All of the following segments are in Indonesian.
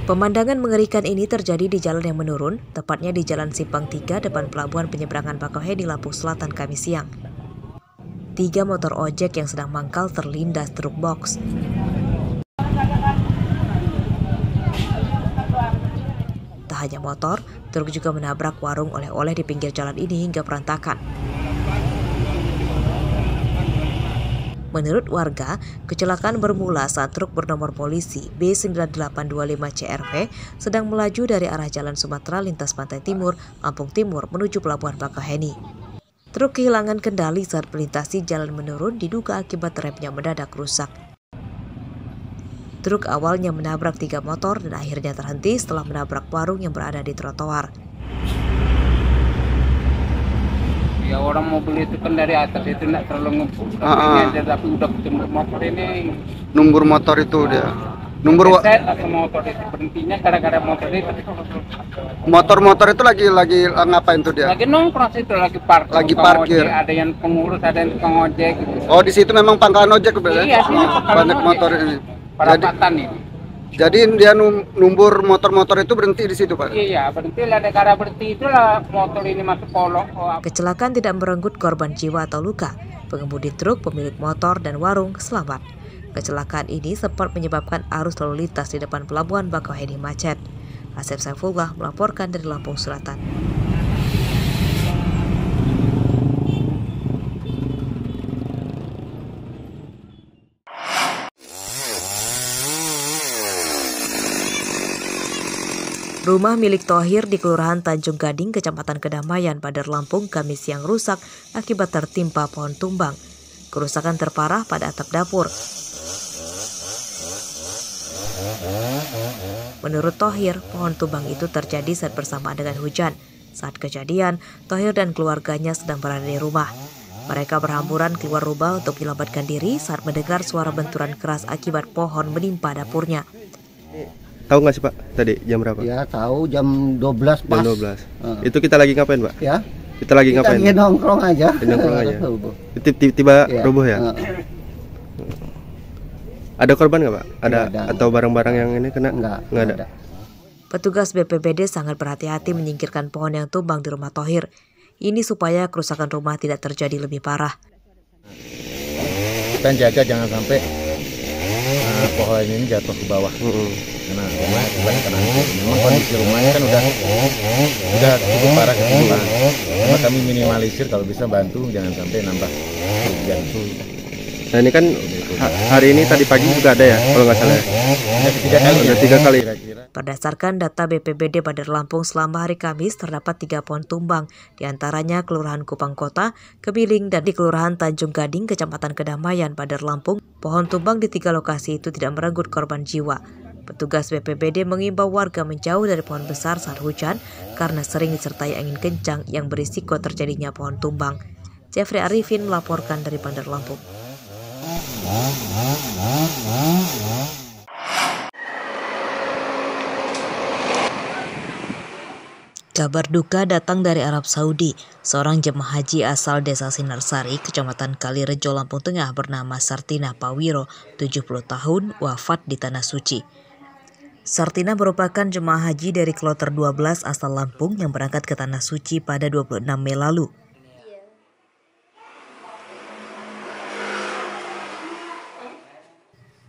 Pemandangan mengerikan ini terjadi di jalan yang menurun, tepatnya di Jalan Simpang 3 depan Pelabuhan Penyeberangan Bakauheni, Lampung Selatan, Kamis siang. 3 motor ojek yang sedang mangkal terlindas truk box. Tak hanya motor, truk juga menabrak warung oleh-oleh di pinggir jalan ini hingga berantakan. Menurut warga, kecelakaan bermula saat truk bernomor polisi B9825CRV sedang melaju dari arah Jalan Sumatera lintas Pantai Timur, Lampung Timur menuju Pelabuhan Bakauheni. Truk kehilangan kendali saat melintasi jalan menurun diduga akibat remnya mendadak rusak. Truk awalnya menabrak 3 motor dan akhirnya terhenti setelah menabrak warung yang berada di trotoar. Ya orang mau beli itu kan dari atas itu nggak terlalu ngebut. Tapi udah ketemu motor ini. Numbur motor itu dia. Motor itu berhentinya gara-gara motor itu. Motor-motor itu lagi ngapain tuh dia? Lagi nongkrong situ, lagi parkir. Lagi parkir. Ojek, ada yang pengurus, ada yang tukang ojek. Gitu. Oh, di situ memang pangkalan ojek udah. Iya, banyak motor ini. Perapatan ini. Jadi dia numbur motor-motor itu berhenti di situ, Pak? Iya, berhenti lah. Gara-gara berhenti itulah motor ini masuk kolong. Kecelakaan tidak merenggut korban jiwa atau luka. Pengemudi truk, pemilik motor, dan warung selamat. Kecelakaan ini sempat menyebabkan arus lalu lintas di depan Pelabuhan Bakauheni macet. Asep Saifullah melaporkan dari Lampung Selatan. Rumah milik Thohir di Kelurahan Tanjung Gading, Kecamatan Kedamaian, Bandar Lampung, Kamis siang rusak akibat tertimpa pohon tumbang. Kerusakan terparah pada atap dapur. Menurut Thohir, pohon tumbang itu terjadi saat bersamaan dengan hujan. Saat kejadian, Thohir dan keluarganya sedang berada di rumah. Mereka berhamburan keluar rumah untuk menyelamatkan diri saat mendengar suara benturan keras akibat pohon menimpa dapurnya. Tahu nggak sih Pak, tadi jam berapa? Ya tahu, jam 12 pas. Jam 12. Itu kita lagi ngapain Pak? Ya. Kita lagi ngapain? Kita nongkrong aja. Nongkrong aja. Tiba-tiba rubuh ya? Ada korban nggak Pak? Ada. Atau barang-barang yang ini kena? Nggak ada. Petugas BPBD sangat berhati-hati menyingkirkan pohon yang tumbang di rumah Thohir. Ini supaya kerusakan rumah tidak terjadi lebih parah. Kita jaga jangan sampai pohon ini jatuh ke bawah. Karena rumah kebanyakan hancur. Memang kondisi rumahnya kan udah cukup parah ketimpa. Cuma kami minimalisir kalau bisa bantu jangan sampai nambah kerugian. Nah ini kan hari ini tadi pagi juga ada ya kalau nggak salah. Ya, 3 kali. Berdasarkan data BPBD Bandar Lampung selama hari Kamis terdapat 3 pohon tumbang, diantaranya Kelurahan Kupang Kota, Kebiling, dan di Kelurahan Tanjung Gading, Kecamatan Kedamaian, Bandar Lampung. Pohon tumbang di 3 lokasi itu tidak merenggut korban jiwa. Petugas BPBD mengimbau warga menjauh dari pohon besar saat hujan karena sering disertai angin kencang yang berisiko terjadinya pohon tumbang. Jeffrey Arifin melaporkan dari Bandar Lampung. Kabar duka datang dari Arab Saudi. Seorang jemaah haji asal Desa Sinarsari, Kecamatan Kalirejo, Lampung Tengah bernama Sartina Pawiro, 70 tahun, wafat di Tanah Suci. Sartina merupakan jemaah haji dari Kloter 12 asal Lampung yang berangkat ke Tanah Suci pada 26 Mei lalu.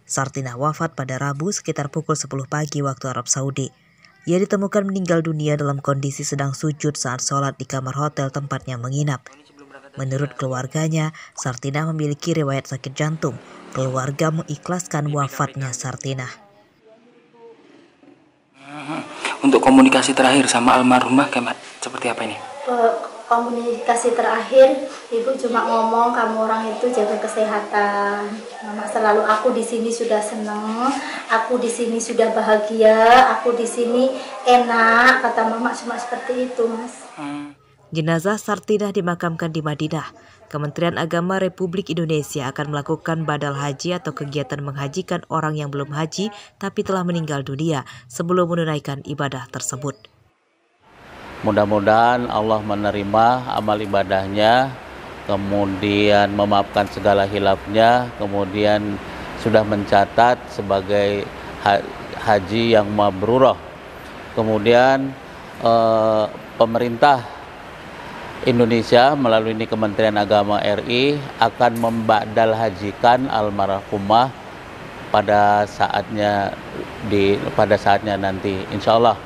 Sartina wafat pada Rabu sekitar pukul 10 pagi waktu Arab Saudi. Ia ditemukan meninggal dunia dalam kondisi sedang sujud saat sholat di kamar hotel tempatnya menginap. Menurut keluarganya, Sartina memiliki riwayat sakit jantung. Keluarga mengikhlaskan wafatnya Sartina. Untuk komunikasi terakhir sama almarhumah seperti apa ini? Komunikasi terakhir, Ibu cuma ngomong kamu orang itu jaga kesehatan. Mama selalu aku di sini sudah senang, aku di sini sudah bahagia, aku di sini enak. Kata Mama cuma seperti itu, Mas. Jenazah Sartina dimakamkan di Madinah. Kementerian Agama Republik Indonesia akan melakukan badal haji atau kegiatan menghajikan orang yang belum haji tapi telah meninggal dunia sebelum menunaikan ibadah tersebut. Mudah-mudahan Allah menerima amal ibadahnya, kemudian memaafkan segala hilafnya, kemudian sudah mencatat sebagai haji yang mabrurah. Kemudian pemerintah Indonesia melalui Kementerian Agama RI akan membadal hajikan almarhumah pada saatnya nanti, insya Allah.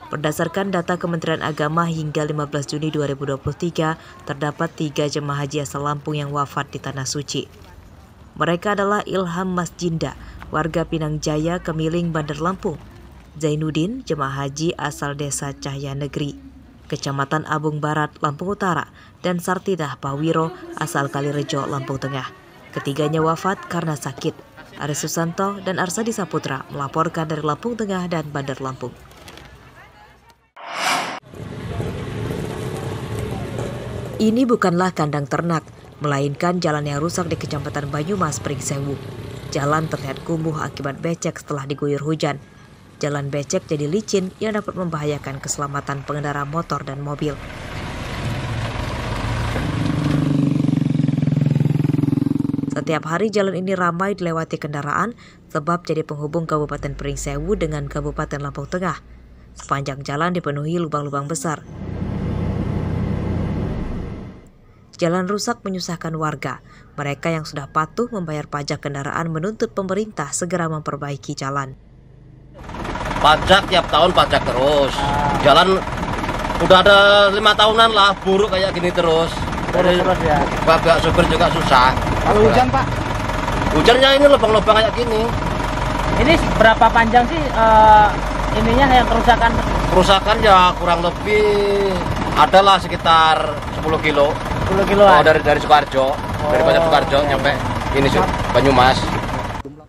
Berdasarkan data Kementerian Agama hingga 15 Juni 2023, terdapat 3 jemaah haji asal Lampung yang wafat di Tanah Suci. Mereka adalah Ilham Masjinda, warga Pinang Jaya, Kemiling, Bandar Lampung; Zainuddin, jemaah haji asal Desa Cahya Negeri, Kecamatan Abung Barat, Lampung Utara; dan Sartidah Pawiro, asal Kalirejo, Lampung Tengah. Ketiganya wafat karena sakit. Aris Susanto dan Arsadi Saputra melaporkan dari Lampung Tengah dan Bandar Lampung. Ini bukanlah kandang ternak, melainkan jalan yang rusak di Kecamatan Banyumas, Pringsewu. Jalan terlihat kumuh akibat becek setelah diguyur hujan. Jalan becek jadi licin yang dapat membahayakan keselamatan pengendara motor dan mobil. Setiap hari jalan ini ramai dilewati kendaraan sebab jadi penghubung Kabupaten Pringsewu dengan Kabupaten Lampung Tengah. Sepanjang jalan dipenuhi lubang-lubang besar. Jalan rusak menyusahkan warga. Mereka yang sudah patuh membayar pajak kendaraan menuntut pemerintah segera memperbaiki jalan. Pajak tiap tahun pajak terus. Jalan udah ada 5 tahunan lah buruk kayak gini terus. Terus ya. Bapak sopir juga susah. Kalau hujan Pak? Hujannya ini lubang-lubang kayak gini. Ini berapa panjang sih ininya yang kerusakan? Kerusakan ya kurang lebih adalah sekitar 10 kilo. 10 kilo. Oh, dari Sukarjo, dari Banjar Sukarjo nyampe ini Banyumas.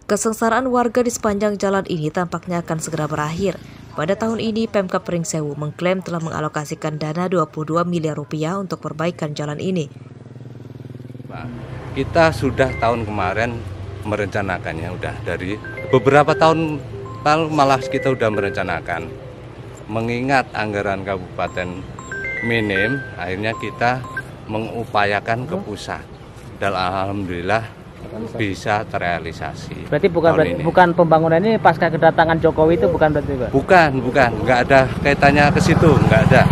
Kesengsaraan warga di sepanjang jalan ini tampaknya akan segera berakhir. Pada tahun ini Pemkab Pringsewu mengklaim telah mengalokasikan dana 22 miliar rupiah untuk perbaikan jalan ini. Kita sudah tahun kemarin merencanakannya, udah dari beberapa tahun lalu malah kita udah merencanakan. Mengingat anggaran kabupaten minim, akhirnya kita mengupayakan ke pusat dan alhamdulillah bisa terrealisasi. Berarti bukan pembangunan ini pasca kedatangan Jokowi itu bukan berarti Pak? Bukan, nggak ada kaitannya ke situ, nggak ada.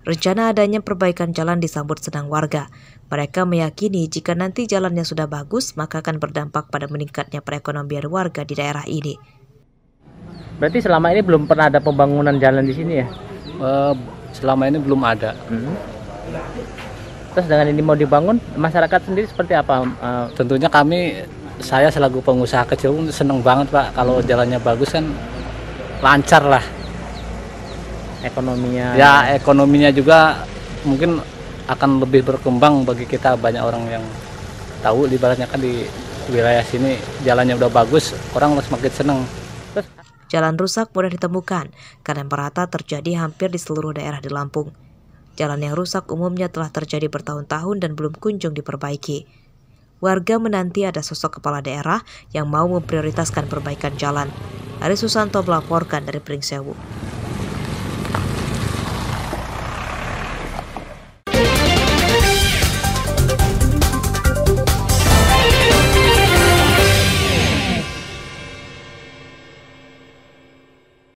Rencana adanya perbaikan jalan disambut senang warga. Mereka meyakini jika nanti jalannya sudah bagus, maka akan berdampak pada meningkatnya perekonomian warga di daerah ini. Berarti selama ini belum pernah ada pembangunan jalan di sini ya? Selama ini belum ada. Terus dengan ini mau dibangun, masyarakat sendiri seperti apa? Tentunya saya selaku pengusaha kecil seneng banget Pak, kalau jalannya bagus kan lancar lah. Ekonominya? Ya ekonominya juga mungkin akan lebih berkembang bagi kita, banyak orang yang tahu ibaratnya kan di wilayah sini jalannya udah bagus, orang semakin seneng. Jalan rusak mudah ditemukan karena merata terjadi hampir di seluruh daerah di Lampung. Jalan yang rusak umumnya telah terjadi bertahun-tahun dan belum kunjung diperbaiki. Warga menanti ada sosok kepala daerah yang mau memprioritaskan perbaikan jalan. Aris Susanto melaporkan dari Pringsewu.